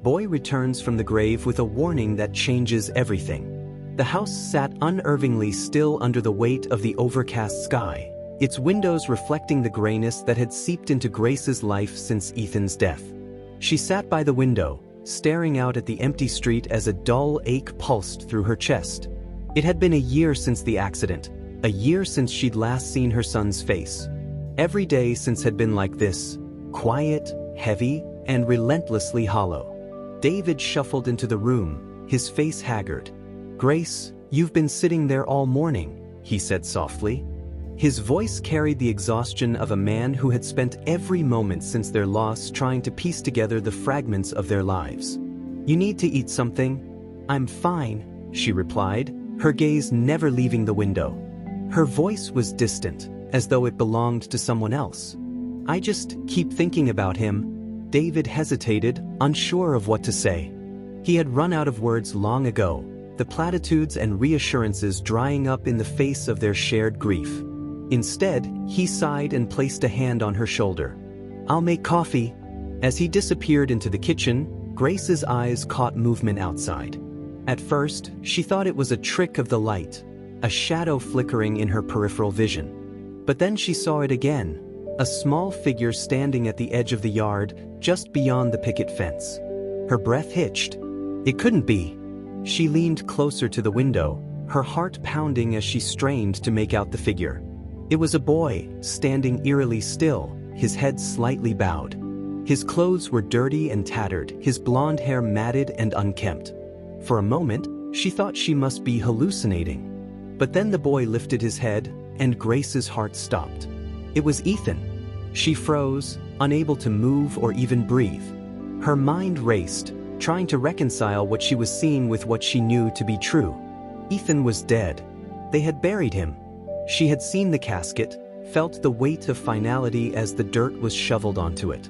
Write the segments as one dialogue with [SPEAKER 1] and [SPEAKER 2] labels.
[SPEAKER 1] Boy returns from the grave with a warning that changes everything. The house sat unnervingly still under the weight of the overcast sky, its windows reflecting the grayness that had seeped into Grace's life since Ethan's death. She sat by the window, staring out at the empty street as a dull ache pulsed through her chest. It had been a year since the accident, a year since she'd last seen her son's face. Every day since had been like this, quiet, heavy, and relentlessly hollow. David shuffled into the room, his face haggard. "Grace, you've been sitting there all morning," he said softly. His voice carried the exhaustion of a man who had spent every moment since their loss trying to piece together the fragments of their lives. "You need to eat something?" "I'm fine," she replied, her gaze never leaving the window. Her voice was distant, as though it belonged to someone else. "I just keep thinking about him." David hesitated, unsure of what to say. He had run out of words long ago, the platitudes and reassurances drying up in the face of their shared grief. Instead, he sighed and placed a hand on her shoulder. "I'll make coffee." As he disappeared into the kitchen, Grace's eyes caught movement outside. At first, she thought it was a trick of the light, a shadow flickering in her peripheral vision. But then she saw it again, a small figure standing at the edge of the yard, just beyond the picket fence. Her breath hitched. It couldn't be. She leaned closer to the window, her heart pounding as she strained to make out the figure. It was a boy, standing eerily still, his head slightly bowed. His clothes were dirty and tattered, his blonde hair matted and unkempt. For a moment, she thought she must be hallucinating. But then the boy lifted his head, and Grace's heart stopped. It was Ethan. She froze, unable to move or even breathe. Her mind raced, trying to reconcile what she was seeing with what she knew to be true. Ethan was dead. They had buried him. She had seen the casket, felt the weight of finality as the dirt was shoveled onto it.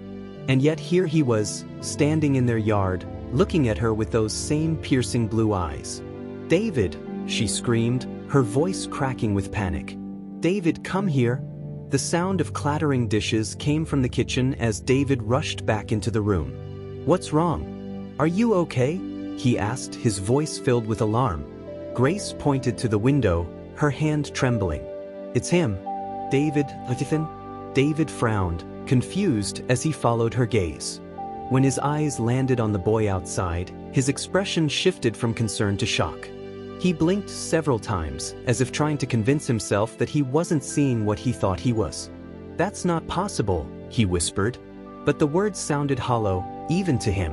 [SPEAKER 1] And yet here he was, standing in their yard, looking at her with those same piercing blue eyes. "David!" she screamed, her voice cracking with panic. "David, come here!" The sound of clattering dishes came from the kitchen as David rushed back into the room. "What's wrong? Are you okay?" he asked, his voice filled with alarm. Grace pointed to the window, her hand trembling. "It's him. David, Ethan." David frowned, confused as he followed her gaze. When his eyes landed on the boy outside, his expression shifted from concern to shock. He blinked several times, as if trying to convince himself that he wasn't seeing what he thought he was. "That's not possible," he whispered. But the words sounded hollow, even to him.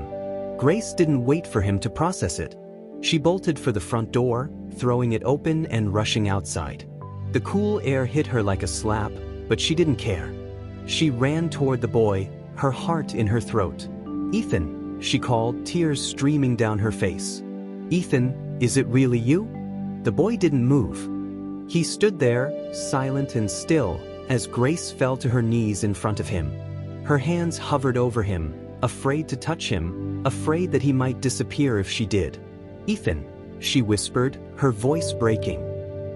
[SPEAKER 1] Grace didn't wait for him to process it. She bolted for the front door, throwing it open and rushing outside. The cool air hit her like a slap, but she didn't care. She ran toward the boy, her heart in her throat. "Ethan," she called, tears streaming down her face. "Ethan, is it really you?" The boy didn't move. He stood there, silent and still, as Grace fell to her knees in front of him. Her hands hovered over him, afraid to touch him, afraid that he might disappear if she did. "Ethan," she whispered, her voice breaking.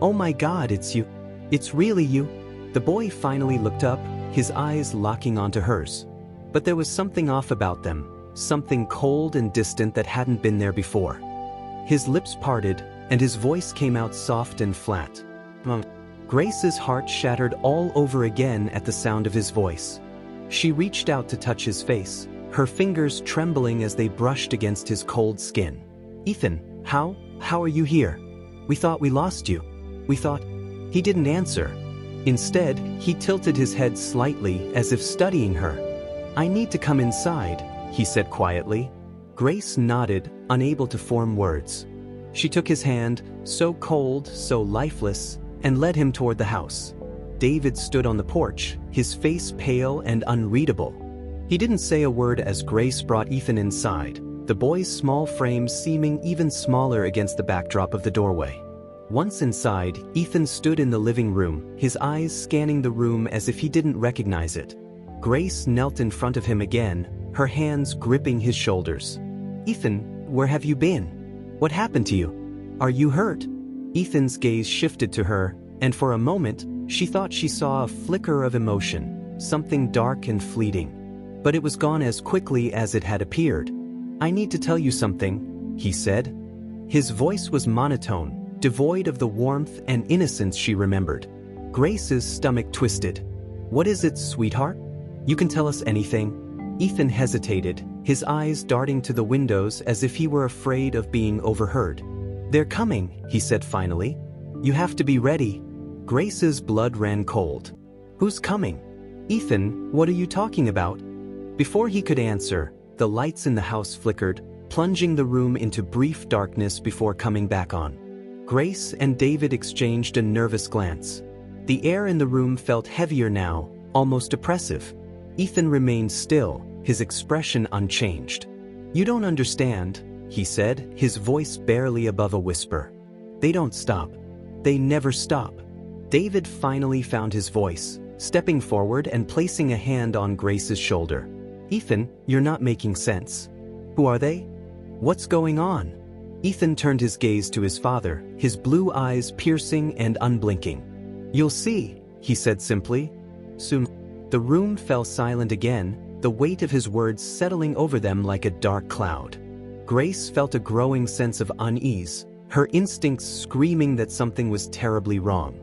[SPEAKER 1] "Oh my God, it's you. It's really you." The boy finally looked up, his eyes locking onto hers. But there was something off about them, something cold and distant that hadn't been there before. His lips parted, and his voice came out soft and flat. Grace's heart shattered all over again at the sound of his voice. She reached out to touch his face, her fingers trembling as they brushed against his cold skin. "Ethan, how are you here? We thought we lost you. We thought..." He didn't answer. Instead, he tilted his head slightly as if studying her. "I need to come inside," he said quietly. Grace nodded, unable to form words. She took his hand, so cold, so lifeless, and led him toward the house. David stood on the porch, his face pale and unreadable. He didn't say a word as Grace brought Ethan inside, the boy's small frame seeming even smaller against the backdrop of the doorway. Once inside, Ethan stood in the living room, his eyes scanning the room as if he didn't recognize it. Grace knelt in front of him again, her hands gripping his shoulders. "Ethan, where have you been? What happened to you? Are you hurt?" Ethan's gaze shifted to her, and for a moment, she thought she saw a flicker of emotion, something dark and fleeting. But it was gone as quickly as it had appeared. I need to tell you something, he said. His voice was monotone, devoid of the warmth and innocence she remembered. Grace's stomach twisted. What is it, sweetheart? You can tell us anything. Ethan hesitated, his eyes darting to the windows as if he were afraid of being overheard. They're coming, he said finally. You have to be ready. Grace's blood ran cold. Who's coming? Ethan, what are you talking about? Before he could answer, the lights in the house flickered, plunging the room into brief darkness before coming back on. Grace and David exchanged a nervous glance. The air in the room felt heavier now, almost oppressive. Ethan remained still, his expression unchanged. You don't understand, he said, his voice barely above a whisper. They don't stop. They never stop. David finally found his voice, stepping forward and placing a hand on Grace's shoulder. Ethan, you're not making sense. Who are they? What's going on? Ethan turned his gaze to his father, his blue eyes piercing and unblinking. You'll see, he said simply. Soon. The room fell silent again, the weight of his words settling over them like a dark cloud. Grace felt a growing sense of unease, her instincts screaming that something was terribly wrong.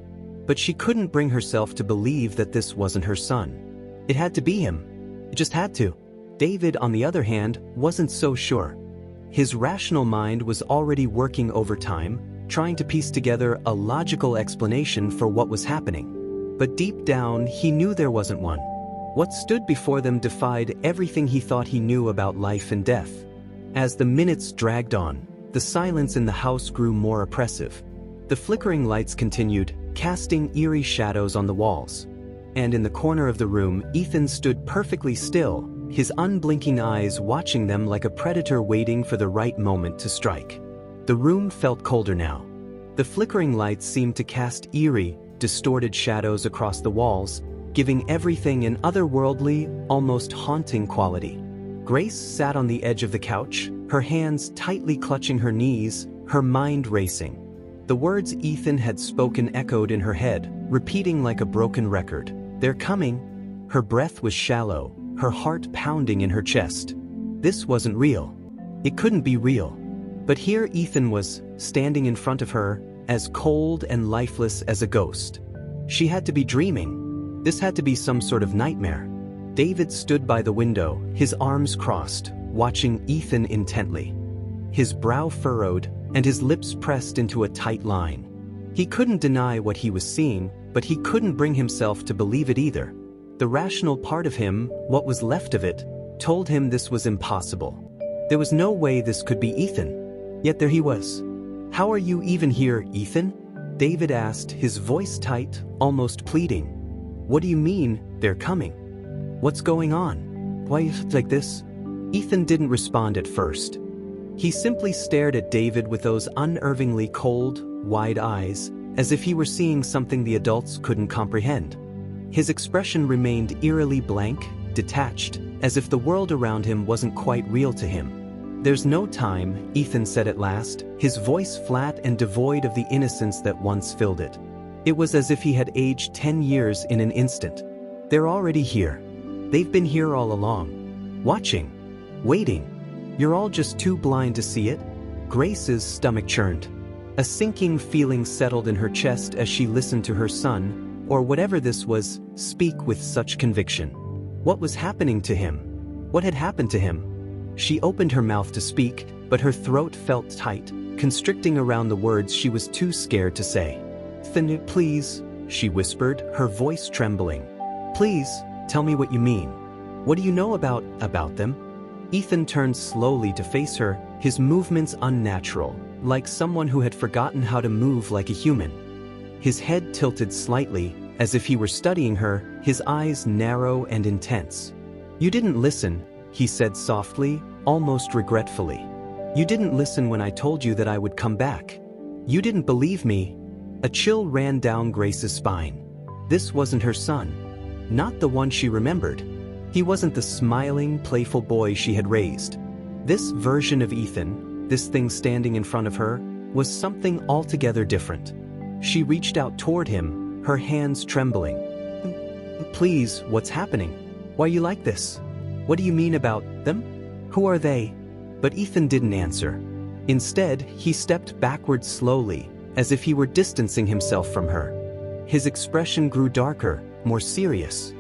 [SPEAKER 1] But she couldn't bring herself to believe that this wasn't her son. It had to be him. It just had to. David, on the other hand, wasn't so sure. His rational mind was already working overtime, trying to piece together a logical explanation for what was happening. But deep down, he knew there wasn't one. What stood before them defied everything he thought he knew about life and death. As the minutes dragged on, the silence in the house grew more oppressive. The flickering lights continued, casting eerie shadows on the walls. And in the corner of the room, Ethan stood perfectly still, his unblinking eyes watching them like a predator waiting for the right moment to strike. The room felt colder now. The flickering lights seemed to cast eerie, distorted shadows across the walls, giving everything an otherworldly, almost haunting quality. Grace sat on the edge of the couch, her hands tightly clutching her knees, her mind racing. The words Ethan had spoken echoed in her head, repeating like a broken record. They're coming. Her breath was shallow, her heart pounding in her chest. This wasn't real. It couldn't be real. But here Ethan was, standing in front of her, as cold and lifeless as a ghost. She had to be dreaming. This had to be some sort of nightmare. David stood by the window, his arms crossed, watching Ethan intently. His brow furrowed, and his lips pressed into a tight line. He couldn't deny what he was seeing, but he couldn't bring himself to believe it either. The rational part of him, what was left of it, told him this was impossible. There was no way this could be Ethan. Yet there he was. How are you even here, Ethan? David asked, his voice tight, almost pleading. What do you mean, they're coming? What's going on? Why is it like this? Ethan didn't respond at first. He simply stared at David with those unnervingly cold, wide eyes, as if he were seeing something the adults couldn't comprehend. His expression remained eerily blank, detached, as if the world around him wasn't quite real to him. There's no time, Ethan said at last, his voice flat and devoid of the innocence that once filled it. It was as if he had aged 10 years in an instant. They're already here. They've been here all along. Watching. Waiting. You're all just too blind to see it? Grace's stomach churned. A sinking feeling settled in her chest as she listened to her son, or whatever this was, speak with such conviction. What was happening to him? What had happened to him? She opened her mouth to speak, but her throat felt tight, constricting around the words she was too scared to say. "Ethan, please," she whispered, her voice trembling. "Please, tell me what you mean. What do you know about them?" Ethan turned slowly to face her, his movements unnatural, like someone who had forgotten how to move like a human. His head tilted slightly, as if he were studying her, his eyes narrow and intense. "You didn't listen," he said softly, almost regretfully. "You didn't listen when I told you that I would come back. You didn't believe me." A chill ran down Grace's spine. This wasn't her son. Not the one she remembered. He wasn't the smiling, playful boy she had raised. This version of Ethan, this thing standing in front of her, was something altogether different. She reached out toward him, her hands trembling. "Please, what's happening? Why are you like this? What do you mean about them? Who are they?" But Ethan didn't answer. Instead, he stepped backward slowly, as if he were distancing himself from her. His expression grew darker, more serious.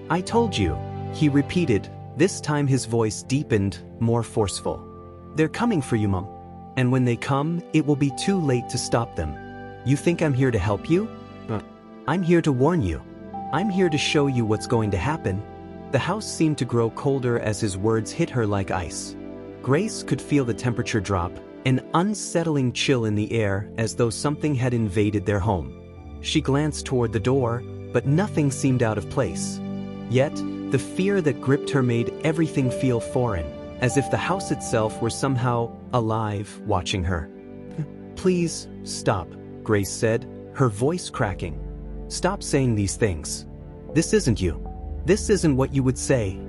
[SPEAKER 1] "I told you," he repeated, this time his voice deepened, more forceful. "They're coming for you, Mom. And when they come, it will be too late to stop them. You think I'm here to help you? I'm here to warn you. I'm here to show you what's going to happen." The house seemed to grow colder as his words hit her like ice. Grace could feel the temperature drop, an unsettling chill in the air as though something had invaded their home. She glanced toward the door, but nothing seemed out of place. Yet, the fear that gripped her made everything feel foreign, as if the house itself were somehow alive, watching her. "Please, stop," Grace said, her voice cracking. "Stop saying these things. This isn't you. This isn't what you would say."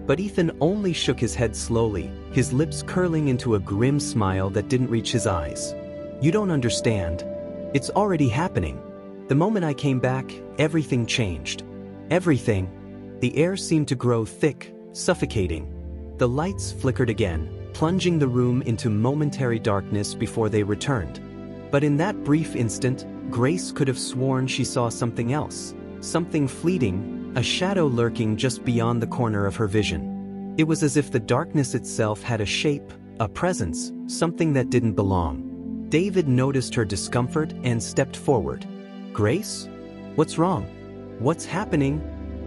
[SPEAKER 1] But Ethan only shook his head slowly, his lips curling into a grim smile that didn't reach his eyes. "You don't understand. It's already happening. The moment I came back, everything changed. Everything." The air seemed to grow thick, suffocating. The lights flickered again, plunging the room into momentary darkness before they returned. But in that brief instant, Grace could have sworn she saw something else, something fleeting, a shadow lurking just beyond the corner of her vision. It was as if the darkness itself had a shape, a presence, something that didn't belong. David noticed her discomfort and stepped forward. "Grace? What's wrong? What's happening?"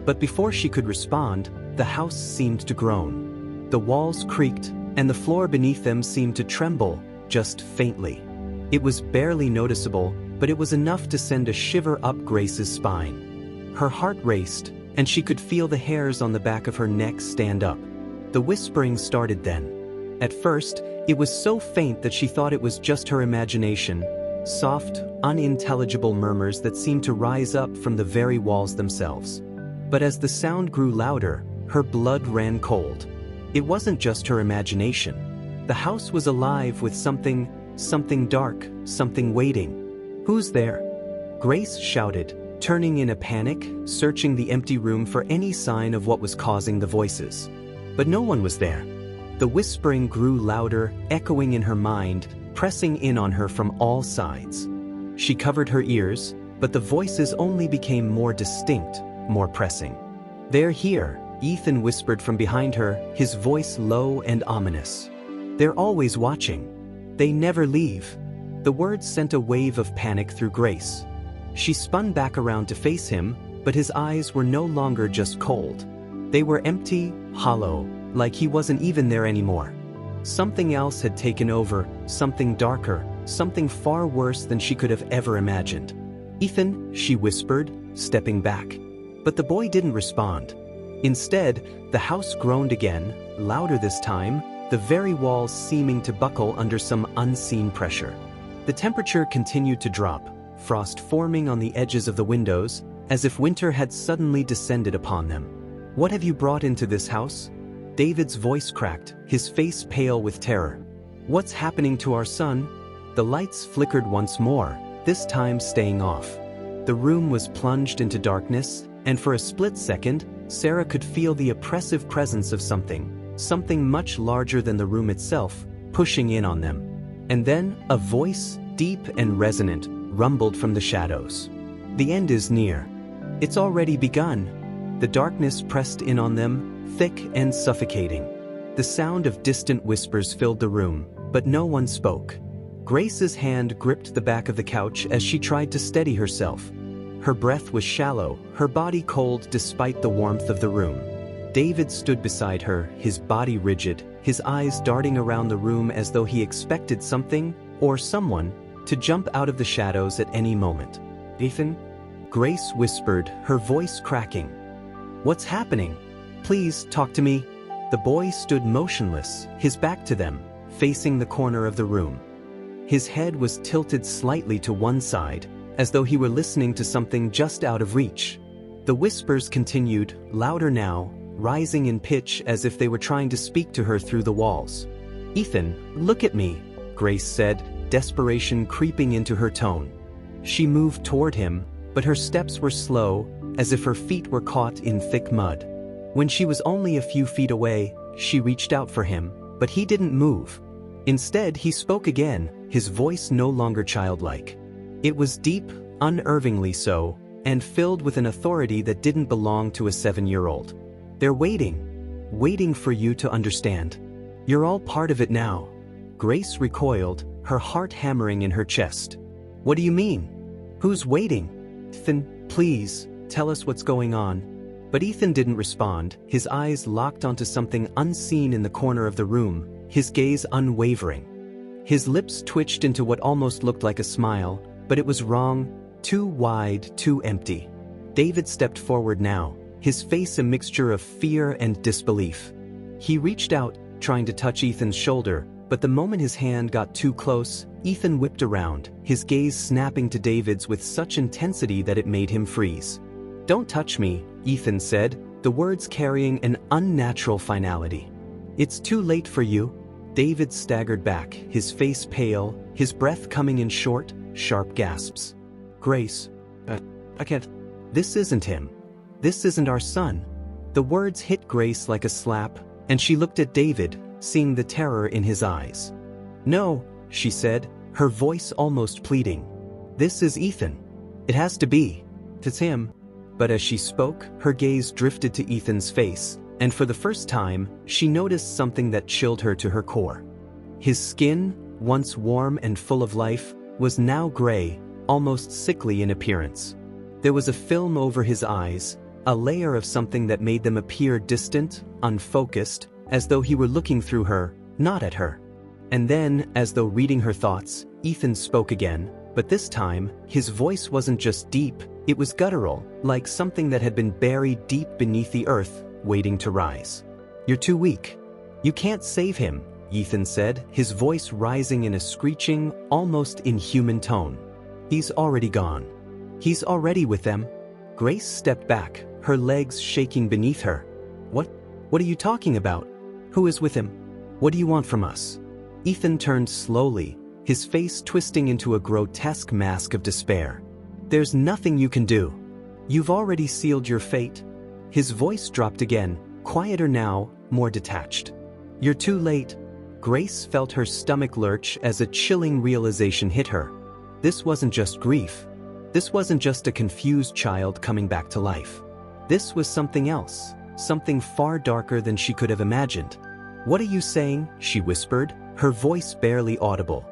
[SPEAKER 1] But before she could respond, the house seemed to groan. The walls creaked, and the floor beneath them seemed to tremble, just faintly. It was barely noticeable, but it was enough to send a shiver up Grace's spine. Her heart raced, and she could feel the hairs on the back of her neck stand up. The whispering started then. At first, it was so faint that she thought it was just her imagination, soft, unintelligible murmurs that seemed to rise up from the very walls themselves. But as the sound grew louder, her blood ran cold. It wasn't just her imagination. The house was alive with something dark, something waiting. "Who's there?" Grace shouted, turning in a panic, searching the empty room for any sign of what was causing the voices. But no one was there. The whispering grew louder, echoing in her mind, pressing in on her from all sides. She covered her ears, but the voices only became more distinct, more pressing. "They're here," Ethan whispered from behind her, his voice low and ominous. "They're always watching. They never leave." The words sent a wave of panic through Grace. She spun back around to face him, but his eyes were no longer just cold. They were empty, hollow, like he wasn't even there anymore. Something else had taken over, something darker, something far worse than she could have ever imagined. "Ethan," she whispered, stepping back. But the boy didn't respond. Instead, the house groaned again, louder this time, the very walls seeming to buckle under some unseen pressure. The temperature continued to drop, frost forming on the edges of the windows, as if winter had suddenly descended upon them. "What have you brought into this house?" David's voice cracked, his face pale with terror. "What's happening to our son?" The lights flickered once more, this time staying off. The room was plunged into darkness, and for a split second, Sarah could feel the oppressive presence of something much larger than the room itself, pushing in on them. And then, a voice, deep and resonant, rumbled from the shadows. "The end is near. It's already begun." The darkness pressed in on them, thick and suffocating. The sound of distant whispers filled the room, but no one spoke. Grace's hand gripped the back of the couch as she tried to steady herself. Her breath was shallow, her body cold despite the warmth of the room. David stood beside her, his body rigid, his eyes darting around the room as though he expected something, or someone, to jump out of the shadows at any moment. "Ethan?" Grace whispered, her voice cracking. "What's happening? Please, talk to me." The boy stood motionless, his back to them, facing the corner of the room. His head was tilted slightly to one side, as though he were listening to something just out of reach. The whispers continued, louder now, rising in pitch as if they were trying to speak to her through the walls. "Ethan, look at me," Grace said, desperation creeping into her tone. She moved toward him, but her steps were slow, as if her feet were caught in thick mud. When she was only a few feet away, she reached out for him, but he didn't move, Instead, he spoke again, his voice no longer childlike. It was deep, unnervingly so, and filled with an authority that didn't belong to a 7-year-old. They're waiting for you to understand. You're all part of it now. Grace recoiled, her heart hammering in her chest. What do you mean? Who's waiting? Ethan, please, tell us what's going on. But Ethan didn't respond, his eyes locked onto something unseen in the corner of the room, his gaze unwavering. His lips twitched into what almost looked like a smile, but it was wrong, too wide, too empty. David stepped forward now, his face a mixture of fear and disbelief. He reached out, trying to touch Ethan's shoulder, but the moment his hand got too close, Ethan whipped around, his gaze snapping to David's with such intensity that it made him freeze. "Don't touch me," Ethan said, the words carrying an unnatural finality. "It's too late for you." David staggered back, his face pale, his breath coming in short, sharp gasps. "Grace, I can't. This isn't him. This isn't our son." The words hit Grace like a slap, and she looked at David, seeing the terror in his eyes. "No," she said, her voice almost pleading. "This is Ethan. It has to be. It's him." But as she spoke, her gaze drifted to Ethan's face, and for the first time, she noticed something that chilled her to her core. His skin, once warm and full of life, was now gray, almost sickly in appearance. There was a film over his eyes, a layer of something that made them appear distant, unfocused, as though he were looking through her, not at her. And then, as though reading her thoughts, Ethan spoke again, but this time, his voice wasn't just deep, it was guttural, like something that had been buried deep beneath the earth, waiting to rise. "You're too weak. You can't save him," Ethan said, his voice rising in a screeching, almost inhuman tone. "He's already gone. He's already with them." Grace stepped back, her legs shaking beneath her. What are you talking about? Who is with him? What do you want from us?" Ethan turned slowly, his face twisting into a grotesque mask of despair. "There's nothing you can do. You've already sealed your fate." His voice dropped again, quieter now, more detached. "You're too late." Grace felt her stomach lurch as a chilling realization hit her. This wasn't just grief. This wasn't just a confused child coming back to life. This was something else, something far darker than she could have imagined. "What are you saying?" she whispered, her voice barely audible.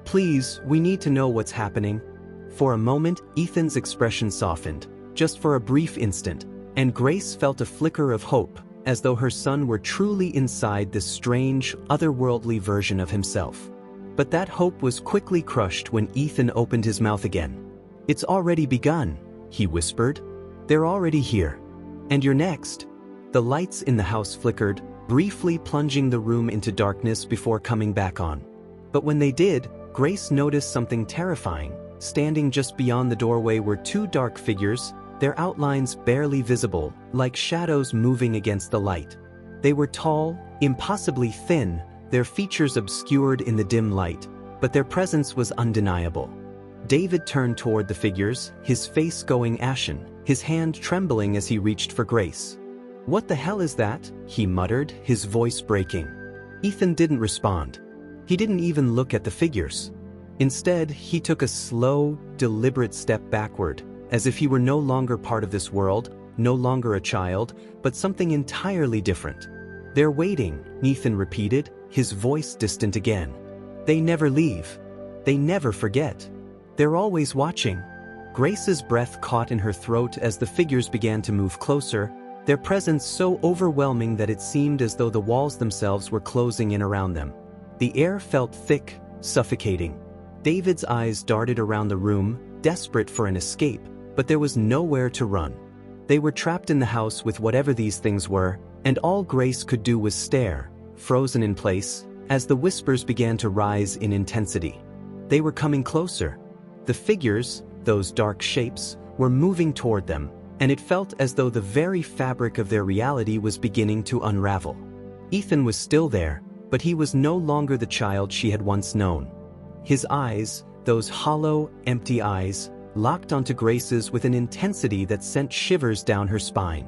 [SPEAKER 1] "Please, we need to know what's happening." For a moment, Ethan's expression softened, just for a brief instant, and Grace felt a flicker of hope, as though her son were truly inside this strange, otherworldly version of himself. But that hope was quickly crushed when Ethan opened his mouth again. "It's already begun," he whispered. "They're already here. And you're next." The lights in the house flickered, briefly plunging the room into darkness before coming back on. But when they did, Grace noticed something terrifying. Standing just beyond the doorway were two dark figures, their outlines barely visible, like shadows moving against the light. They were tall, impossibly thin, their features obscured in the dim light, but their presence was undeniable. David turned toward the figures, his face going ashen, his hand trembling as he reached for Grace. "What the hell is that?" he muttered, his voice breaking. Ethan didn't respond. He didn't even look at the figures. Instead, he took a slow, deliberate step backward, as if he were no longer part of this world, no longer a child, but something entirely different. "They're waiting," Ethan repeated, his voice distant again. "They never leave. They never forget. They're always watching." Grace's breath caught in her throat as the figures began to move closer, their presence so overwhelming that it seemed as though the walls themselves were closing in around them. The air felt thick, suffocating. David's eyes darted around the room, desperate for an escape, but there was nowhere to run. They were trapped in the house with whatever these things were, and all Grace could do was stare, frozen in place, as the whispers began to rise in intensity. They were coming closer. The figures, those dark shapes, were moving toward them, and it felt as though the very fabric of their reality was beginning to unravel. Ethan was still there, but he was no longer the child she had once known. His eyes, those hollow, empty eyes, locked onto Grace's with an intensity that sent shivers down her spine.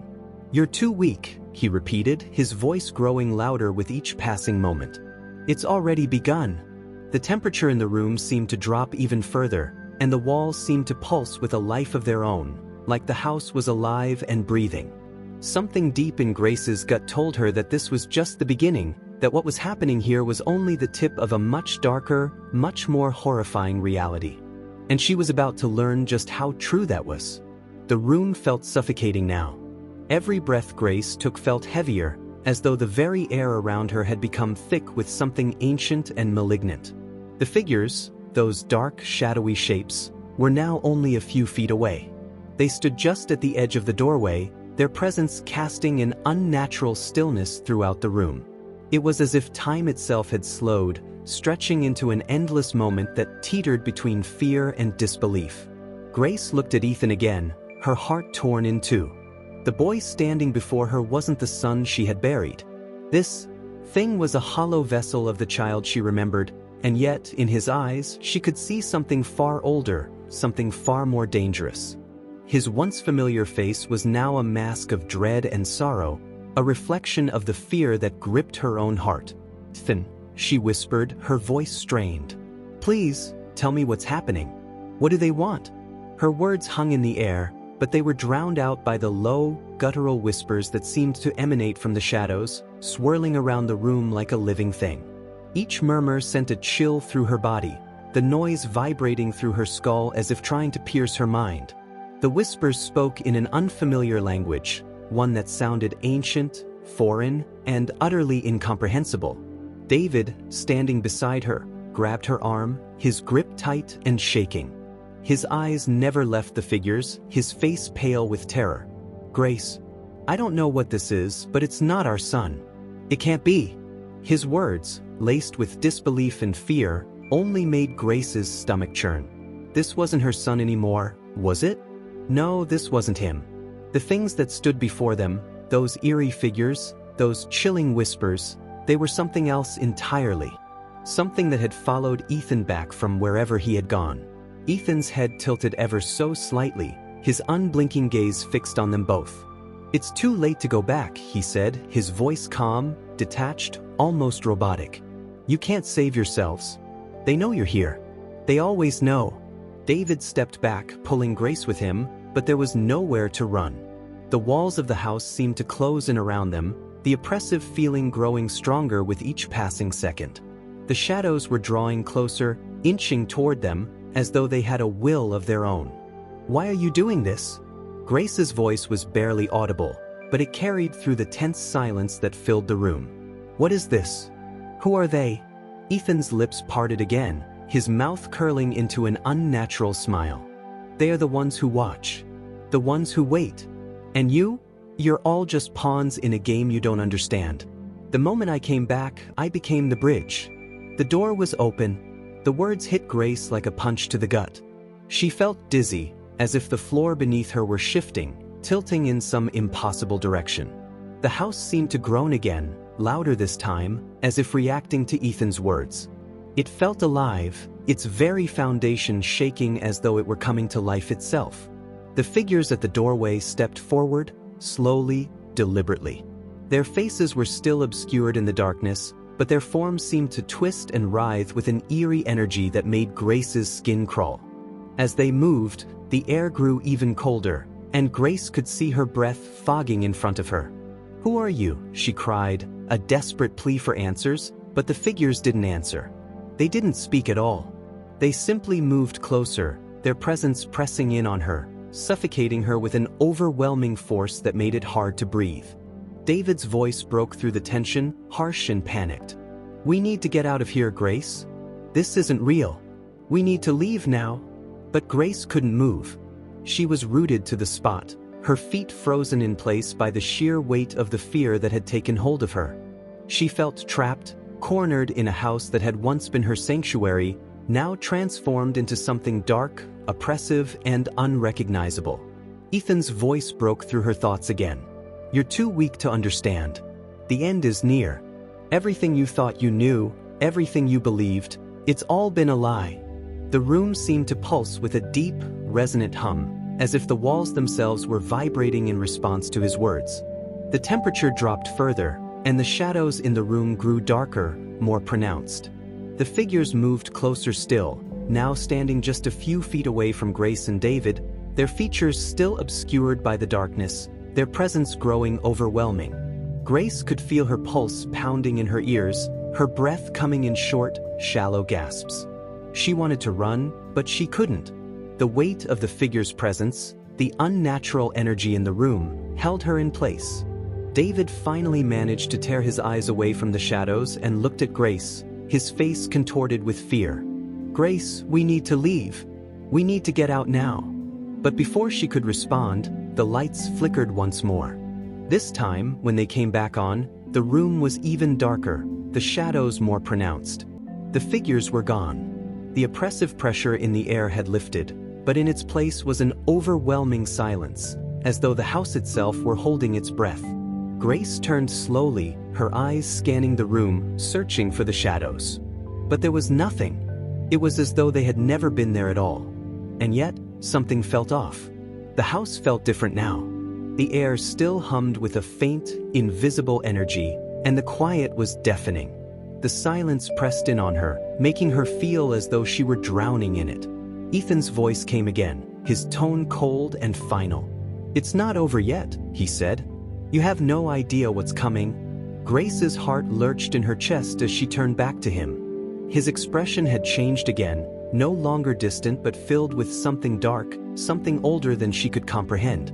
[SPEAKER 1] "You're too weak," he repeated, his voice growing louder with each passing moment. It's already begun. The temperature in the room seemed to drop even further, and the walls seemed to pulse with a life of their own, like the house was alive and breathing. Something deep in Grace's gut told her that this was just the beginning, that what was happening here was only the tip of a much darker, much more horrifying reality. And she was about to learn just how true that was. The room felt suffocating now. Every breath Grace took felt heavier, as though the very air around her had become thick with something ancient and malignant. The figures, those dark, shadowy shapes, were now only a few feet away. They stood just at the edge of the doorway, their presence casting an unnatural stillness throughout the room. It was as if time itself had slowed, stretching into an endless moment that teetered between fear and disbelief. Grace looked at Ethan again, her heart torn in two. The boy standing before her wasn't the son she had buried. This thing was a hollow vessel of the child she remembered, and yet, in his eyes, she could see something far older, something far more dangerous. His once familiar face was now a mask of dread and sorrow, a reflection of the fear that gripped her own heart. "Ethan," she whispered, her voice strained. "Please, tell me what's happening. What do they want?" Her words hung in the air, but they were drowned out by the low, guttural whispers that seemed to emanate from the shadows, swirling around the room like a living thing. Each murmur sent a chill through her body, the noise vibrating through her skull as if trying to pierce her mind. The whispers spoke in an unfamiliar language, one that sounded ancient, foreign, and utterly incomprehensible. David, standing beside her, grabbed her arm, his grip tight and shaking. His eyes never left the figures, his face pale with terror. "Grace, I don't know what this is, but it's not our son. It can't be." His words, laced with disbelief and fear, only made Grace's stomach churn. This wasn't her son anymore, was it? No, this wasn't him. The things that stood before them, those eerie figures, those chilling whispers, they were something else entirely. Something that had followed Ethan back from wherever he had gone. Ethan's head tilted ever so slightly, his unblinking gaze fixed on them both. "It's too late to go back," he said, his voice calm, detached, almost robotic. "You can't save yourselves. They know you're here. They always know." David stepped back, pulling Grace with him, but there was nowhere to run. The walls of the house seemed to close in around them, the oppressive feeling growing stronger with each passing second. The shadows were drawing closer, inching toward them, as though they had a will of their own. "Why are you doing this?" Grace's voice was barely audible, but it carried through the tense silence that filled the room. "What is this? Who are they?" Ethan's lips parted again, his mouth curling into an unnatural smile. "They are the ones who watch. The ones who wait. And you're all just pawns in a game you don't understand. The moment I came back, I became the bridge." The door was open. The words hit Grace like a punch to the gut. She felt dizzy, as if the floor beneath her were shifting, tilting in some impossible direction. The house seemed to groan again, louder this time, as if reacting to Ethan's words. It felt alive, its very foundation shaking as though it were coming to life itself. The figures at the doorway stepped forward, slowly, deliberately. Their faces were still obscured in the darkness, but their forms seemed to twist and writhe with an eerie energy that made Grace's skin crawl. As they moved, the air grew even colder, and Grace could see her breath fogging in front of her. "Who are you?" she cried, a desperate plea for answers, but the figures didn't answer. They didn't speak at all. They simply moved closer, their presence pressing in on her, suffocating her with an overwhelming force that made it hard to breathe. David's voice broke through the tension, harsh and panicked. "We need to get out of here, Grace. This isn't real. We need to leave now." But Grace couldn't move. She was rooted to the spot, her feet frozen in place by the sheer weight of the fear that had taken hold of her. She felt trapped, cornered in a house that had once been her sanctuary, now transformed into something dark, oppressive, and unrecognizable. Ethan's voice broke through her thoughts again. "You're too weak to understand. The end is near. Everything you thought you knew, everything you believed, it's all been a lie." The room seemed to pulse with a deep, resonant hum, as if the walls themselves were vibrating in response to his words. The temperature dropped further, and the shadows in the room grew darker, more pronounced. The figures moved closer still, now standing just a few feet away from Grace and David, their features still obscured by the darkness, their presence growing overwhelming. Grace could feel her pulse pounding in her ears, her breath coming in short, shallow gasps. She wanted to run, but she couldn't. The weight of the figure's presence, the unnatural energy in the room, held her in place. David finally managed to tear his eyes away from the shadows and looked at Grace, his face contorted with fear. "Grace, we need to leave. We need to get out now." But before she could respond, the lights flickered once more. This time, when they came back on, the room was even darker, the shadows more pronounced. The figures were gone. The oppressive pressure in the air had lifted, but in its place was an overwhelming silence, as though the house itself were holding its breath. Grace turned slowly, her eyes scanning the room, searching for the shadows. But there was nothing. It was as though they had never been there at all. And yet, something felt off. The house felt different now. The air still hummed with a faint, invisible energy, and the quiet was deafening. The silence pressed in on her, making her feel as though she were drowning in it. Ethan's voice came again, his tone cold and final. "It's not over yet," he said. "You have no idea what's coming." Grace's heart lurched in her chest as she turned back to him. His expression had changed again, no longer distant but filled with something dark, something older than she could comprehend.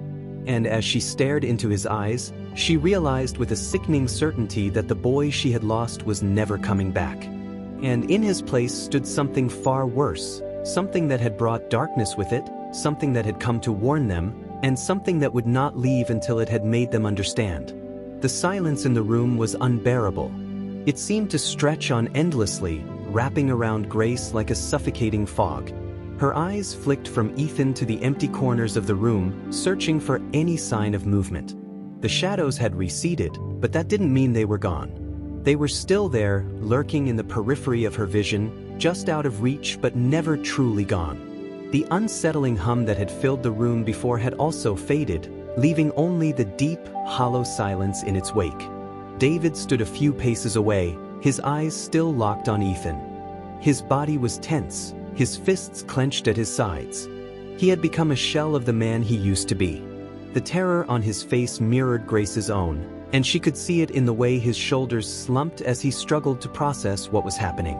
[SPEAKER 1] And as she stared into his eyes, she realized with a sickening certainty that the boy she had lost was never coming back. And in his place stood something far worse, something that had brought darkness with it, something that had come to warn them, and something that would not leave until it had made them understand. The silence in the room was unbearable. It seemed to stretch on endlessly, wrapping around Grace like a suffocating fog. Her eyes flicked from Ethan to the empty corners of the room, searching for any sign of movement. The shadows had receded, but that didn't mean they were gone. They were still there, lurking in the periphery of her vision, just out of reach but never truly gone. The unsettling hum that had filled the room before had also faded, leaving only the deep, hollow silence in its wake. David stood a few paces away, his eyes still locked on Ethan. His body was tense, his fists clenched at his sides. He had become a shell of the man he used to be. The terror on his face mirrored Grace's own, and she could see it in the way his shoulders slumped as he struggled to process what was happening.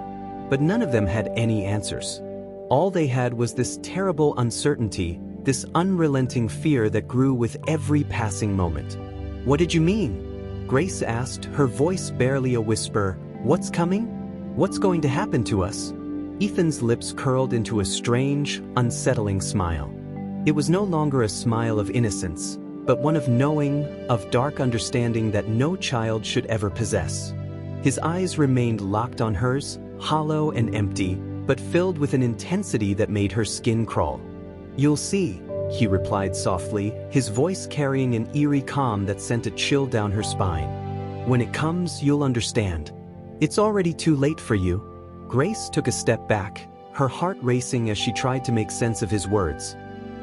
[SPEAKER 1] But none of them had any answers. All they had was this terrible uncertainty, this unrelenting fear that grew with every passing moment. "What did you mean?" Grace asked, her voice barely a whisper. "What's coming? What's going to happen to us?" Ethan's lips curled into a strange, unsettling smile. It was no longer a smile of innocence, but one of knowing, of dark understanding that no child should ever possess. His eyes remained locked on hers, hollow and empty, but filled with an intensity that made her skin crawl. "You'll see," he replied softly, his voice carrying an eerie calm that sent a chill down her spine. "When it comes, you'll understand. It's already too late for you." Grace took a step back, her heart racing as she tried to make sense of his words.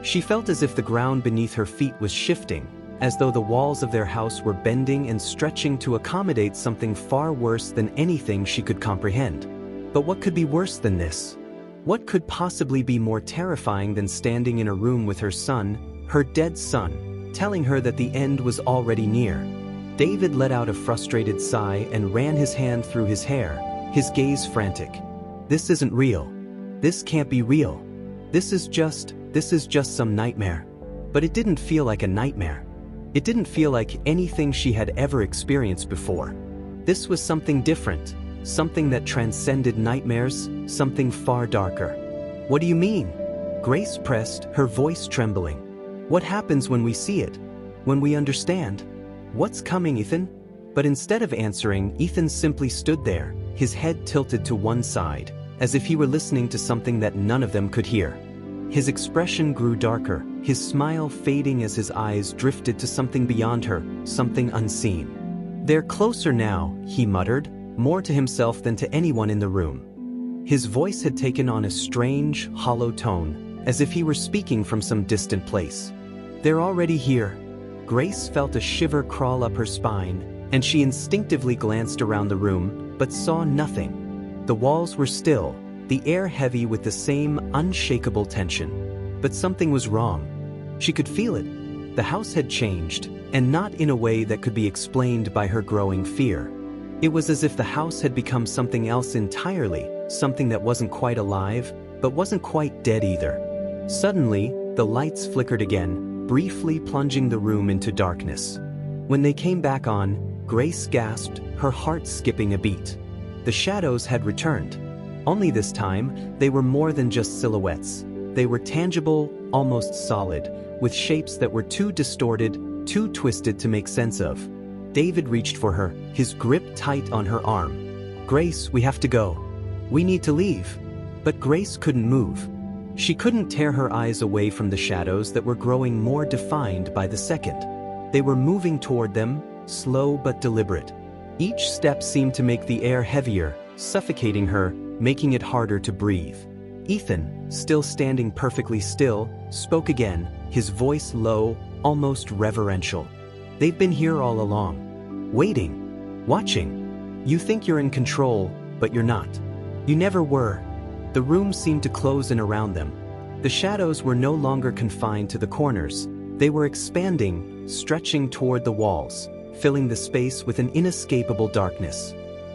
[SPEAKER 1] She felt as if the ground beneath her feet was shifting, as though the walls of their house were bending and stretching to accommodate something far worse than anything she could comprehend. But what could be worse than this? What could possibly be more terrifying than standing in a room with her son, her dead son, telling her that the end was already near? David let out a frustrated sigh and ran his hand through his hair, his gaze frantic. "This isn't real. This can't be real. This is just some nightmare." But it didn't feel like a nightmare. It didn't feel like anything she had ever experienced before. This was something different, something that transcended nightmares, something far darker. "What do you mean?" Grace pressed, her voice trembling. "What happens when we see it? When we understand? What's coming, Ethan?" But instead of answering, Ethan simply stood there, his head tilted to one side, as if he were listening to something that none of them could hear. His expression grew darker, his smile fading as his eyes drifted to something beyond her, something unseen. "They're closer now," he muttered, more to himself than to anyone in the room. His voice had taken on a strange, hollow tone, as if he were speaking from some distant place. "They're already here." Grace felt a shiver crawl up her spine, and she instinctively glanced around the room, but saw nothing. The walls were still, the air heavy with the same unshakable tension. But something was wrong. She could feel it. The house had changed, and not in a way that could be explained by her growing fear. It was as if the house had become something else entirely, something that wasn't quite alive, but wasn't quite dead either. Suddenly, the lights flickered again, briefly plunging the room into darkness. When they came back on, Grace gasped, her heart skipping a beat. The shadows had returned. Only this time, they were more than just silhouettes. They were tangible, almost solid, with shapes that were too distorted, too twisted to make sense of. David reached for her, his grip tight on her arm. "Grace, we have to go. We need to leave." But Grace couldn't move. She couldn't tear her eyes away from the shadows that were growing more defined by the second. They were moving toward them, slow but deliberate. Each step seemed to make the air heavier, suffocating her, making it harder to breathe. Ethan, still standing perfectly still, spoke again, his voice low, almost reverential. "They've been here all along. Waiting. Watching. You think you're in control, but you're not. You never were." The room seemed to close in around them. The shadows were no longer confined to the corners. They were expanding, stretching toward the walls, filling the space with an inescapable darkness.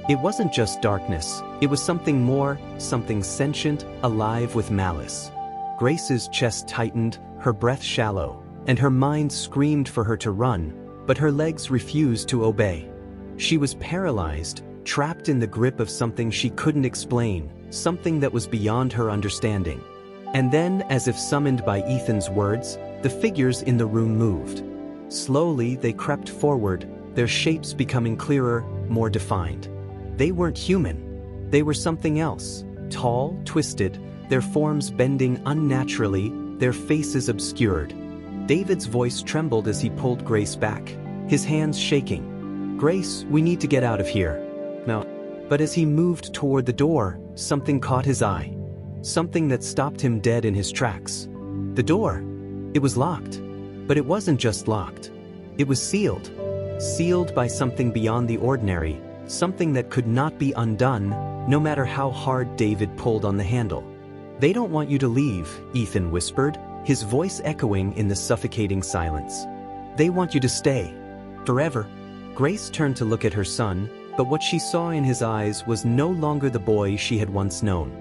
[SPEAKER 1] It wasn't just darkness, it was something more, something sentient, alive with malice. Grace's chest tightened, her breath shallow, and her mind screamed for her to run, but her legs refused to obey. She was paralyzed, trapped in the grip of something she couldn't explain, something that was beyond her understanding. And then, as if summoned by Ethan's words, the figures in the room moved. Slowly, they crept forward, their shapes becoming clearer, more defined. They weren't human. They were something else, tall, twisted, their forms bending unnaturally, their faces obscured. David's voice trembled as he pulled Grace back, his hands shaking. "Grace, we need to get out of here." "No." But as he moved toward the door, something caught his eye. Something that stopped him dead in his tracks. The door. It was locked. But it wasn't just locked. It was sealed. Sealed by something beyond the ordinary, something that could not be undone, no matter how hard David pulled on the handle. "They don't want you to leave," Ethan whispered, his voice echoing in the suffocating silence. "They want you to stay. Forever." Grace turned to look at her son, but what she saw in his eyes was no longer the boy she had once known.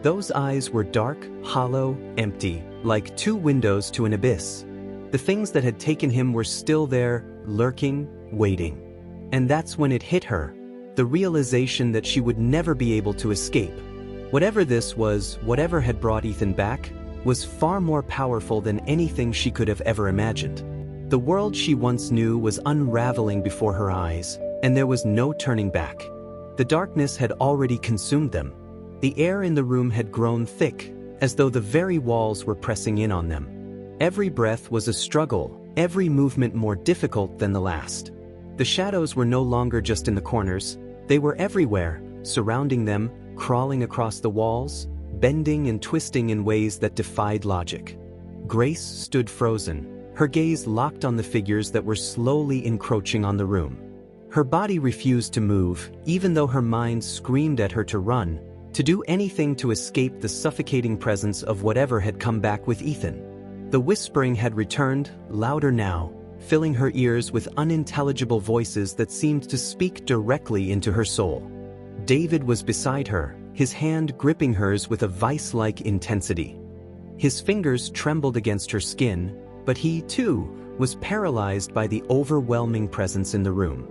[SPEAKER 1] Those eyes were dark, hollow, empty, like two windows to an abyss. The things that had taken him were still there, lurking, waiting. And that's when it hit her, the realization that she would never be able to escape. Whatever this was, whatever had brought Ethan back, was far more powerful than anything she could have ever imagined. The world she once knew was unraveling before her eyes, and there was no turning back. The darkness had already consumed them. The air in the room had grown thick, as though the very walls were pressing in on them. Every breath was a struggle, every movement more difficult than the last. The shadows were no longer just in the corners, they were everywhere, surrounding them, crawling across the walls, bending and twisting in ways that defied logic. Grace stood frozen, her gaze locked on the figures that were slowly encroaching on the room. Her body refused to move, even though her mind screamed at her to run, to do anything to escape the suffocating presence of whatever had come back with Ethan. The whispering had returned, louder now, filling her ears with unintelligible voices that seemed to speak directly into her soul. David was beside her, his hand gripping hers with a vice-like intensity. His fingers trembled against her skin, but he, too, was paralyzed by the overwhelming presence in the room.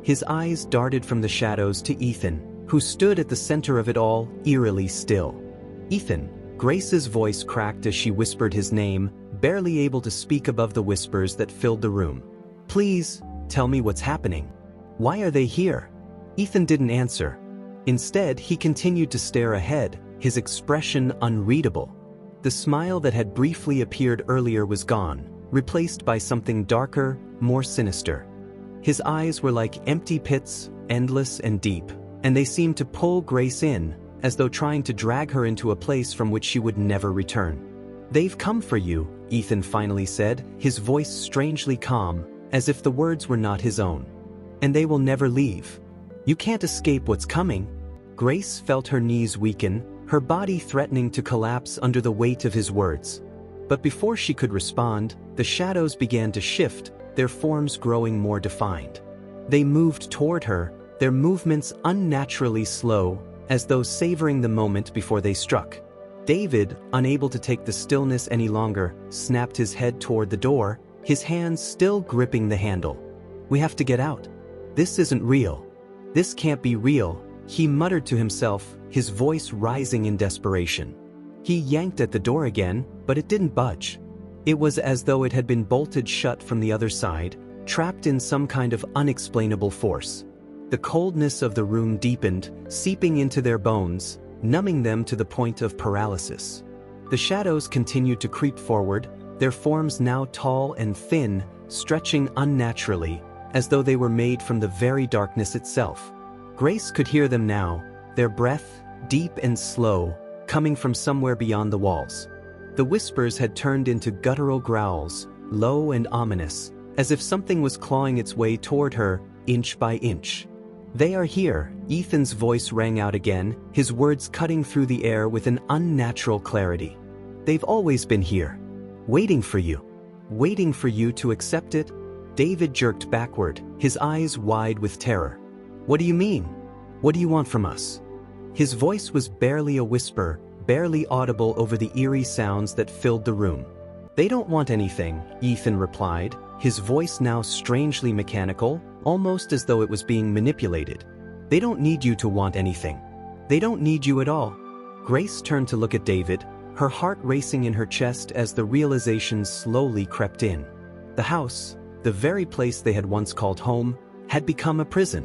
[SPEAKER 1] His eyes darted from the shadows to Ethan, who stood at the center of it all, eerily still. "Ethan." Grace's voice cracked as she whispered his name, barely able to speak above the whispers that filled the room. "Please, tell me what's happening. Why are they here?" Ethan didn't answer. Instead, he continued to stare ahead, his expression unreadable. The smile that had briefly appeared earlier was gone, replaced by something darker, more sinister. His eyes were like empty pits, endless and deep, and they seemed to pull Grace in, as though trying to drag her into a place from which she would never return. "They've come for you," Ethan finally said, his voice strangely calm, as if the words were not his own. And they will never leave. You can't escape what's coming. Grace felt her knees weaken, her body threatening to collapse under the weight of his words. But before she could respond, the shadows began to shift, their forms growing more defined. They moved toward her, their movements unnaturally slow, as though savoring the moment before they struck. David, unable to take the stillness any longer, snapped his head toward the door, his hands still gripping the handle. "We have to get out. This isn't real. This can't be real," he muttered to himself, his voice rising in desperation. He yanked at the door again, but it didn't budge. It was as though it had been bolted shut from the other side, trapped in some kind of unexplainable force. The coldness of the room deepened, seeping into their bones, numbing them to the point of paralysis. The shadows continued to creep forward, their forms now tall and thin, stretching unnaturally, as though they were made from the very darkness itself. Grace could hear them now, their breath, deep and slow, coming from somewhere beyond the walls. The whispers had turned into guttural growls, low and ominous, as if something was clawing its way toward her, inch by inch. "They are here," Ethan's voice rang out again, his words cutting through the air with an unnatural clarity. "They've always been here. Waiting for you. Waiting for you to accept it." David jerked backward, his eyes wide with terror. "What do you mean? What do you want from us?" His voice was barely a whisper, barely audible over the eerie sounds that filled the room. "They don't want anything," Ethan replied, his voice now strangely mechanical, almost as though it was being manipulated. "They don't need you to want anything. They don't need you at all." Grace turned to look at David, her heart racing in her chest as the realization slowly crept in. The house, the very place they had once called home, had become a prison.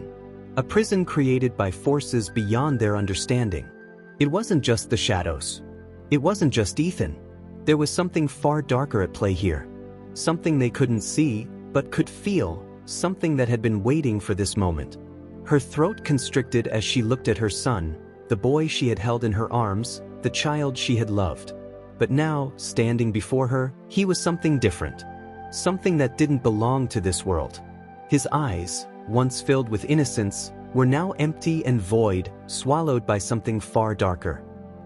[SPEAKER 1] A prison created by forces beyond their understanding. It wasn't just the shadows. It wasn't just Ethan. There was something far darker at play here. Something they couldn't see, but could feel, something that had been waiting for this moment. Her throat constricted as she looked at her son, the boy she had held in her arms, the child she had loved. But now, standing before her, he was something different. Something that didn't belong to this world. His eyes, once filled with innocence, were now empty and void, swallowed by something far darker.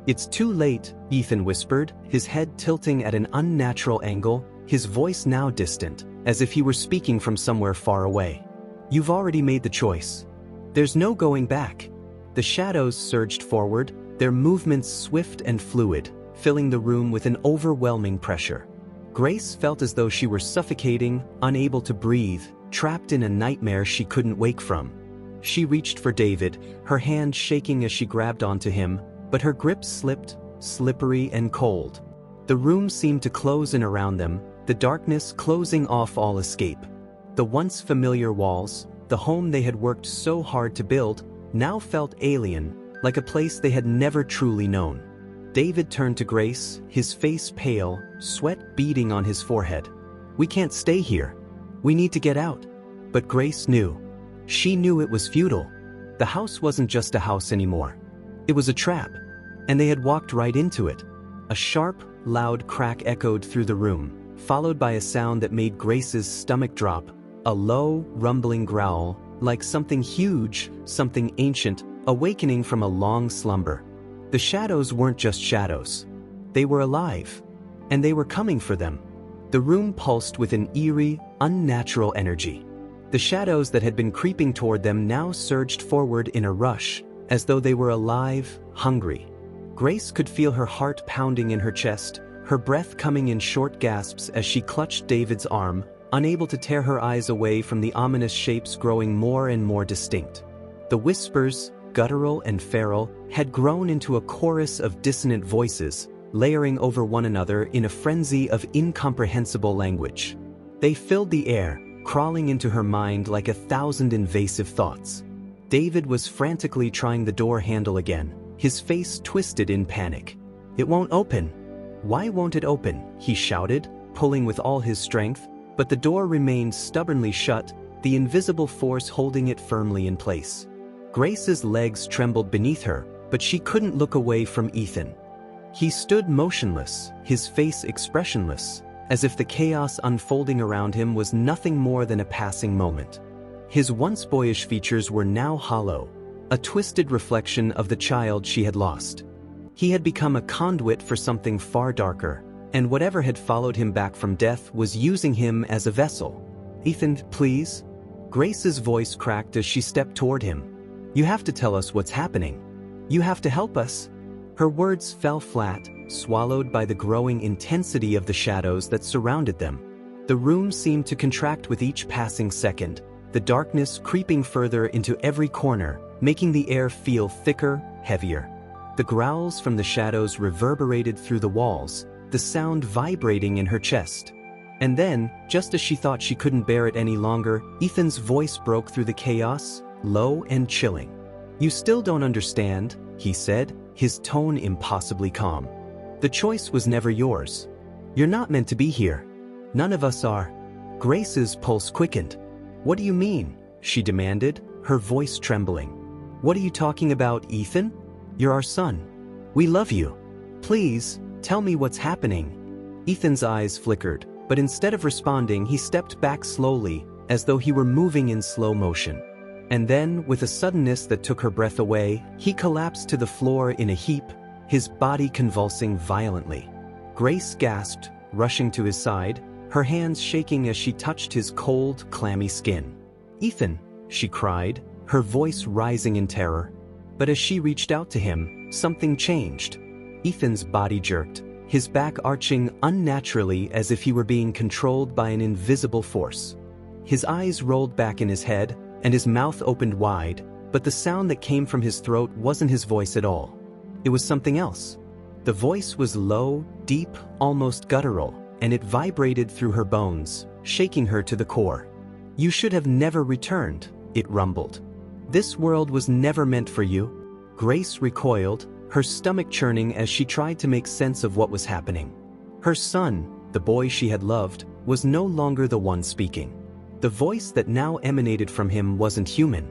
[SPEAKER 1] "It's too late," Ethan whispered, his head tilting at an unnatural angle, his voice now distant, as if he were speaking from somewhere far away. "You've already made the choice. There's no going back." The shadows surged forward, their movements swift and fluid, filling the room with an overwhelming pressure. Grace felt as though she were suffocating, unable to breathe, trapped in a nightmare she couldn't wake from. She reached for David, her hand shaking as she grabbed onto him, but her grip slipped, slippery and cold. The room seemed to close in around them, the darkness closing off all escape. The once familiar walls, the home they had worked so hard to build, now felt alien, like a place they had never truly known. David turned to Grace, his face pale, sweat beading on his forehead. "We can't stay here. We need to get out." But Grace knew. She knew it was futile. The house wasn't just a house anymore. It was a trap. And they had walked right into it. A sharp, loud crack echoed through the room, followed by a sound that made Grace's stomach drop, a low, rumbling growl, like something huge, something ancient, awakening from a long slumber. The shadows weren't just shadows. They were alive. And they were coming for them. The room pulsed with an eerie, unnatural energy. The shadows that had been creeping toward them now surged forward in a rush, as though they were alive, hungry. Grace could feel her heart pounding in her chest, her breath coming in short gasps as she clutched David's arm, unable to tear her eyes away from the ominous shapes growing more and more distinct. The whispers, guttural and feral, had grown into a chorus of dissonant voices, layering over one another in a frenzy of incomprehensible language. They filled the air, crawling into her mind like 1,000 invasive thoughts. David was frantically trying the door handle again, his face twisted in panic. "It won't open." "Why won't it open?" he shouted, pulling with all his strength, but the door remained stubbornly shut, the invisible force holding it firmly in place. Grace's legs trembled beneath her, but she couldn't look away from Ethan. He stood motionless, his face expressionless, as if the chaos unfolding around him was nothing more than a passing moment. His once boyish features were now hollow, a twisted reflection of the child she had lost. He had become a conduit for something far darker, and whatever had followed him back from death was using him as a vessel. "Ethan, please?" Grace's voice cracked as she stepped toward him. "You have to tell us what's happening. You have to help us." Her words fell flat, swallowed by the growing intensity of the shadows that surrounded them. The room seemed to contract with each passing second, the darkness creeping further into every corner, making the air feel thicker, heavier. The growls from the shadows reverberated through the walls, the sound vibrating in her chest. And then, just as she thought she couldn't bear it any longer, Ethan's voice broke through the chaos, low and chilling. "You still don't understand," he said, his tone impossibly calm. "The choice was never yours. You're not meant to be here. None of us are." Grace's pulse quickened. "What do you mean?" she demanded, her voice trembling. "What are you talking about, Ethan? You're our son. We love you. Please, tell me what's happening." Ethan's eyes flickered, but instead of responding, he stepped back slowly, as though he were moving in slow motion. And then, with a suddenness that took her breath away, he collapsed to the floor in a heap, his body convulsing violently. Grace gasped, rushing to his side, her hands shaking as she touched his cold, clammy skin. "Ethan," she cried, her voice rising in terror. But as she reached out to him, something changed. Ethan's body jerked, his back arching unnaturally as if he were being controlled by an invisible force. His eyes rolled back in his head, and his mouth opened wide, but the sound that came from his throat wasn't his voice at all. It was something else. The voice was low, deep, almost guttural, and it vibrated through her bones, shaking her to the core. "You should have never returned," it rumbled. "This world was never meant for you." Grace recoiled, her stomach churning as she tried to make sense of what was happening. Her son, the boy she had loved, was no longer the one speaking. The voice that now emanated from him wasn't human.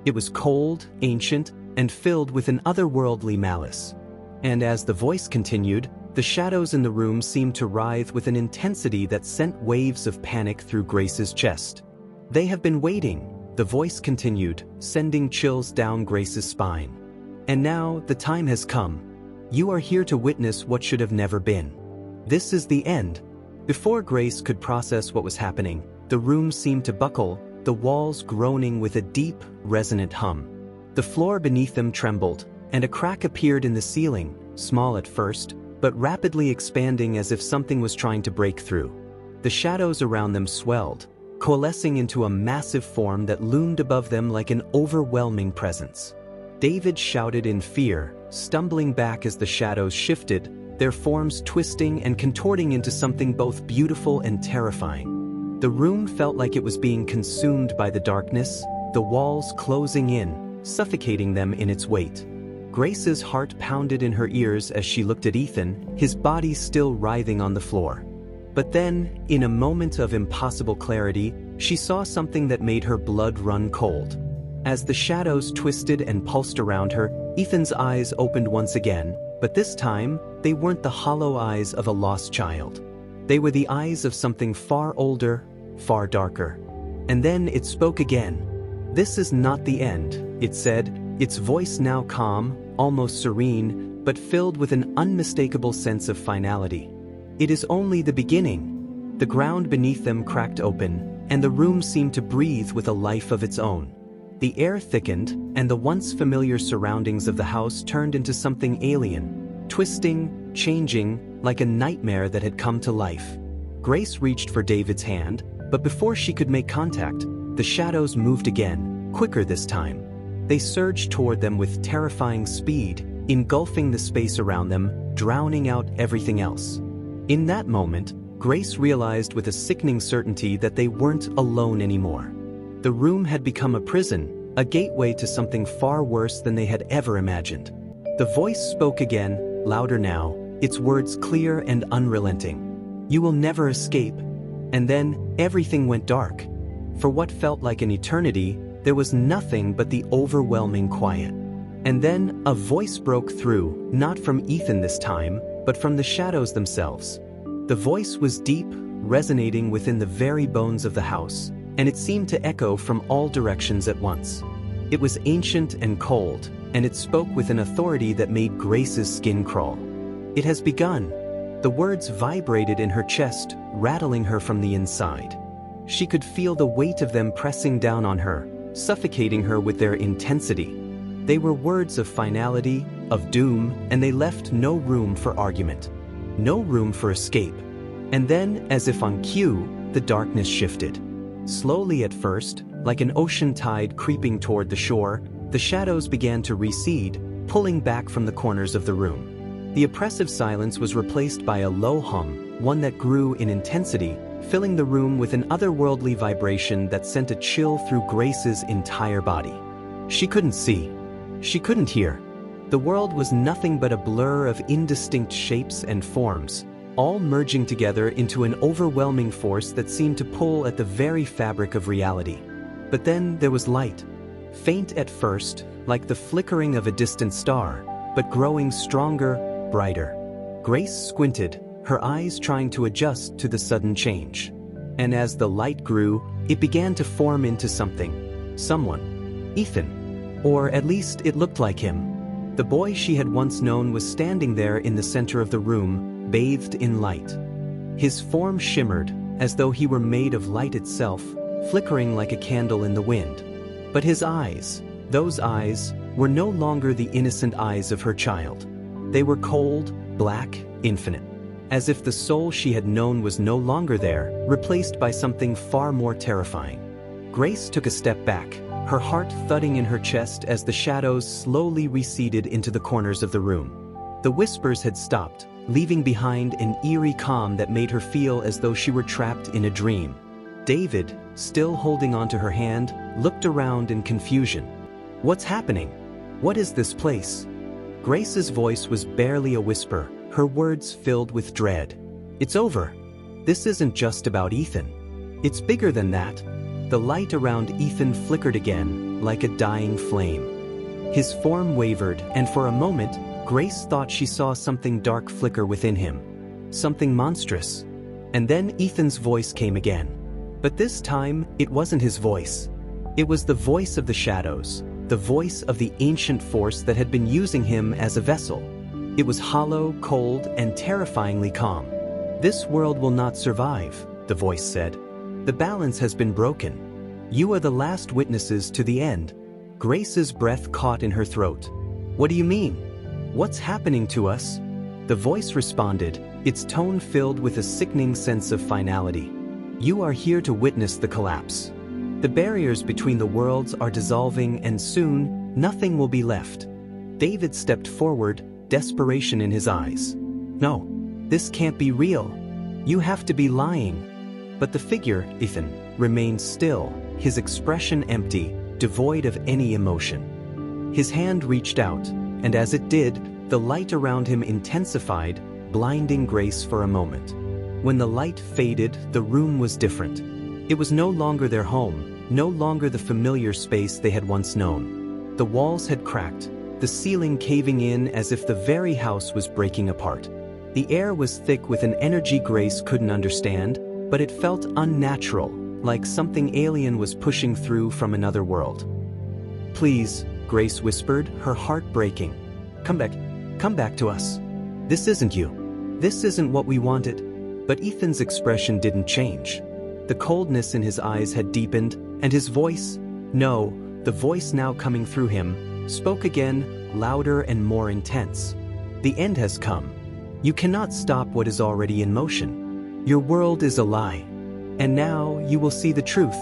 [SPEAKER 1] It was cold, ancient, and filled with an otherworldly malice. And as the voice continued, the shadows in the room seemed to writhe with an intensity that sent waves of panic through Grace's chest. "They have been waiting," the voice continued, sending chills down Grace's spine. "And now, the time has come. You are here to witness what should have never been. This is the end." Before Grace could process what was happening, the room seemed to buckle, the walls groaning with a deep, resonant hum. The floor beneath them trembled, and a crack appeared in the ceiling, small at first, but rapidly expanding as if something was trying to break through. The shadows around them swelled, coalescing into a massive form that loomed above them like an overwhelming presence. David shouted in fear, stumbling back as the shadows shifted, their forms twisting and contorting into something both beautiful and terrifying. The room felt like it was being consumed by the darkness, the walls closing in, suffocating them in its weight. Grace's heart pounded in her ears as she looked at Ethan, his body still writhing on the floor. But then, in a moment of impossible clarity, she saw something that made her blood run cold. As the shadows twisted and pulsed around her, Ethan's eyes opened once again, but this time, they weren't the hollow eyes of a lost child. They were the eyes of something far older, far darker. And then it spoke again. "This is not the end," it said, its voice now calm, almost serene, but filled with an unmistakable sense of finality. "It is only the beginning." The ground beneath them cracked open, and the room seemed to breathe with a life of its own. The air thickened, and the once familiar surroundings of the house turned into something alien, twisting, changing, like a nightmare that had come to life. Grace reached for David's hand, but before she could make contact, the shadows moved again, quicker this time. They surged toward them with terrifying speed, engulfing the space around them, drowning out everything else. In that moment, Grace realized with a sickening certainty that they weren't alone anymore. The room had become a prison, a gateway to something far worse than they had ever imagined. The voice spoke again, louder now, its words clear and unrelenting. "You will never escape." And then, everything went dark. For what felt like an eternity, there was nothing but the overwhelming quiet. And then, a voice broke through, not from Ethan this time, but from the shadows themselves. The voice was deep, resonating within the very bones of the house. and it seemed to echo from all directions at once. It was ancient and cold, and it spoke with an authority that made Grace's skin crawl. "It has begun." The words vibrated in her chest, rattling her from the inside. She could feel the weight of them pressing down on her, suffocating her with their intensity. They were words of finality, of doom, and they left no room for argument. No room for escape. And then, as if on cue, the darkness shifted. Slowly at first, like an ocean tide creeping toward the shore, the shadows began to recede, pulling back from the corners of the room. The oppressive silence was replaced by a low hum, one that grew in intensity, filling the room with an otherworldly vibration that sent a chill through Grace's entire body. She couldn't see. She couldn't hear. The world was nothing but a blur of indistinct shapes and forms, all merging together into an overwhelming force that seemed to pull at the very fabric of reality. But then there was light. Faint at first, like the flickering of a distant star, but growing stronger, brighter. Grace squinted, her eyes trying to adjust to the sudden change. And as the light grew, it began to form into something. Someone. Ethan. Or at least it looked like him. The boy she had once known was standing there in the center of the room, bathed in light. His form shimmered, as though he were made of light itself, flickering like a candle in the wind. But his eyes, those eyes, were no longer the innocent eyes of her child. They were cold, black, infinite. As if the soul she had known was no longer there, replaced by something far more terrifying. Grace took a step back, her heart thudding in her chest as the shadows slowly receded into the corners of the room. The whispers had stopped, leaving behind an eerie calm that made her feel as though she were trapped in a dream. David, still holding onto her hand, looked around in confusion. "What's happening? What is this place?" Grace's voice was barely a whisper, her words filled with dread. "It's over. This isn't just about Ethan. It's bigger than that." The light around Ethan flickered again, like a dying flame. His form wavered, and for a moment, Grace thought she saw something dark flicker within him. Something monstrous. And then Ethan's voice came again. But this time, it wasn't his voice. It was the voice of the shadows, the voice of the ancient force that had been using him as a vessel. It was hollow, cold, and terrifyingly calm. "This world will not survive," the voice said. "The balance has been broken. You are the last witnesses to the end." Grace's breath caught in her throat. "What do you mean? What's happening to us?" The voice responded, its tone filled with a sickening sense of finality. "You are here to witness the collapse. The barriers between the worlds are dissolving, and soon, nothing will be left." David stepped forward, desperation in his eyes. "No, this can't be real. You have to be lying." But the figure, Ethan, remained still, his expression empty, devoid of any emotion. His hand reached out, and as it did, the light around him intensified, blinding Grace for a moment. When the light faded, the room was different. It was no longer their home, no longer the familiar space they had once known. The walls had cracked, the ceiling caving in as if the very house was breaking apart. The air was thick with an energy Grace couldn't understand, but it felt unnatural, like something alien was pushing through from another world. "Please," Grace whispered, her heart breaking. Come back to us. This isn't you. This isn't what we wanted." But Ethan's expression didn't change. The coldness in his eyes had deepened, and his voice, the voice now coming through him, spoke again, louder and more intense. "The end has come. You cannot stop what is already in motion. Your world is a lie. And now you will see the truth."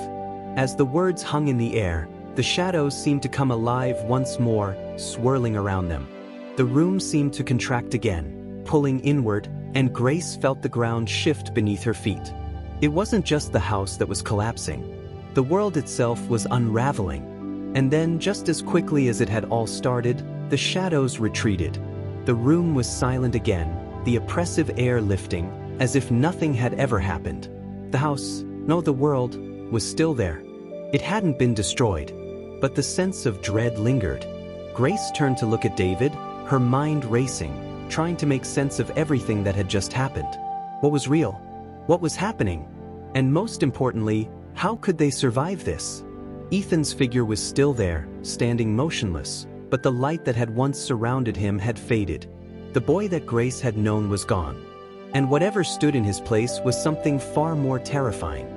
[SPEAKER 1] As the words hung in the air, the shadows seemed to come alive once more, swirling around them. The room seemed to contract again, pulling inward, and Grace felt the ground shift beneath her feet. It wasn't just the house that was collapsing. The world itself was unraveling. And then, just as quickly as it had all started, the shadows retreated. The room was silent again, the oppressive air lifting, as if nothing had ever happened. The world, was still there. It hadn't been destroyed. But the sense of dread lingered. Grace turned to look at David, her mind racing, trying to make sense of everything that had just happened. What was real? What was happening? And most importantly, How could they survive this? Ethan's figure was still there, standing motionless, but the light that had once surrounded him had faded. The boy that Grace had known was gone. And whatever stood in his place was something far more terrifying.